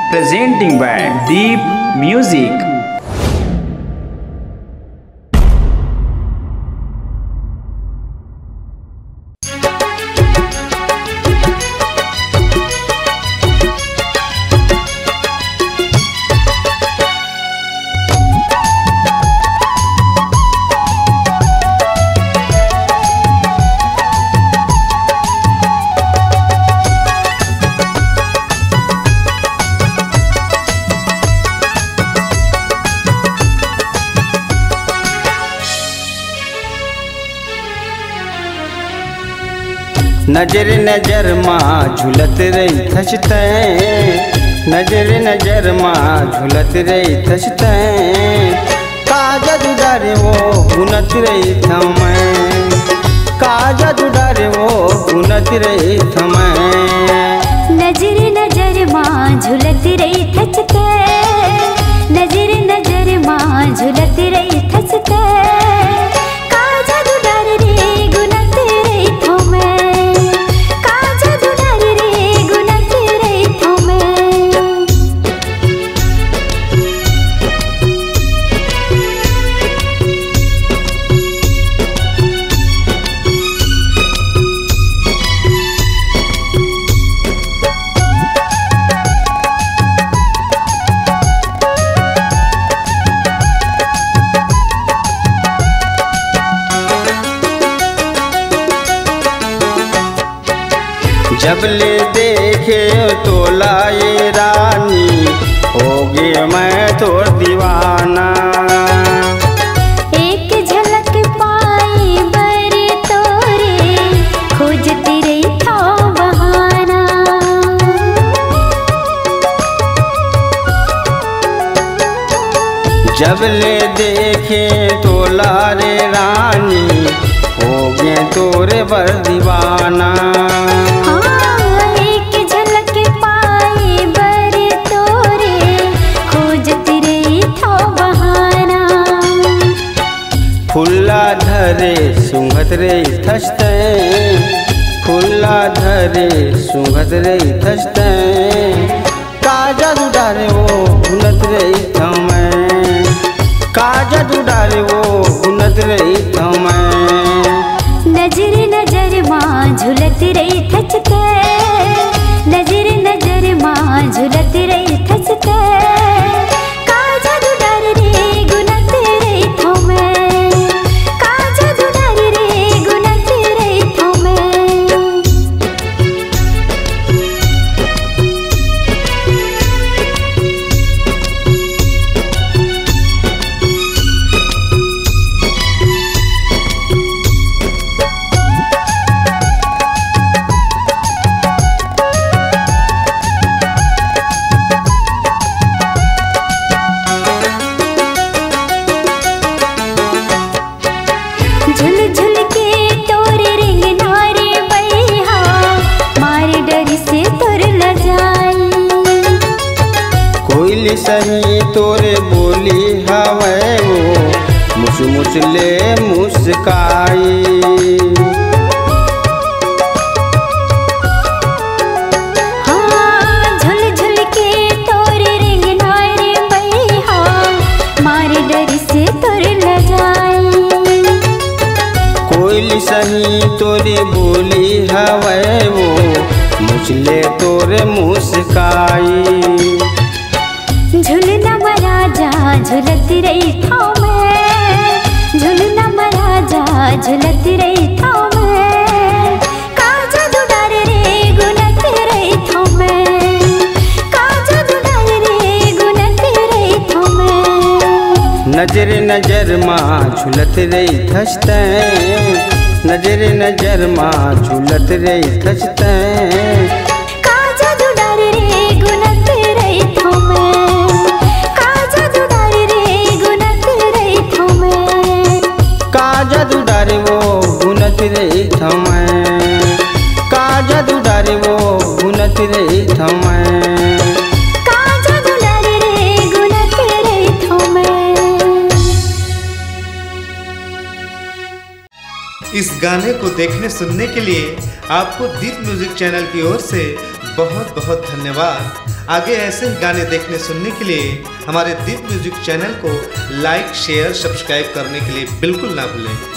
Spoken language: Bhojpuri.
presenting by Deep Music. नजर नजर माँ झुलत रही थसते, नजर नजर माँ झुलत रही थसते, काजा दुडारे वो गुनत रही थमें, काजा दुडारे वो गुनत रही थमें। नजर नजर माँ झुलत रही थसते, नजर नजर माँ झुलत रही थसते, काजा दुडारे रे गुनत रही थमें। जब ले देखे तो लाए रानी, हो गए मैं तो दीवाना। एक झलक पाई बर तोरे, खोजती रही था बहाना। जब ले देखे तो लारे रानी, हो गए तोरे बर दीवाना। फुल्ला धरे सुंघत रे थसते, फुल्ला धरे सुंघत रे थसते, काजा दुडारे वो गुनत रे थमें, काजा दुडारे वो गुनत रे थमें। नजर नजर माँ झुलत रही थसते, नजर नजर माँ झुलत रही थसते, काजा दुडारे रे गुनत रही थमें। सही तोरे बोली हवे वो मुस मुस ले मुस्काई। हाँ झुल झुल के तोरे रिंगना रे बैहा, मारे डर से तोर लजाई। कोयली सही तोरे बोली हवे वो मुझले तोरे मुस्काई। झुलना महाराजा झुलत रही था मैं, झुलना महाराजा झुलत रही था मैं, काजा दुडारे रे गुनत रही था मैं, काजा दुडारे रे गुनत रही था मैं। नजर नजर माँ झुलत रही थसते, नजर नजर माँ झुलत रही थसते, काजा दुडारे रे गुनत रही था मैं। काजा दुडारे वो गुनत रही थमें, काजा दुडारे वो गुनत रही थमें, काजा दुडारे रे गुनत रही थमें। इस गाने को देखने सुनने के लिए आपको दीप म्यूजिक चैनल की ओर से बहुत बहुत धन्यवाद। आगे ऐसे ही गाने देखने सुनने के लिए हमारे दीप म्यूजिक चैनल को लाइक शेयर सब्सक्राइब करने के लिए बिल्कुल ना भूलें।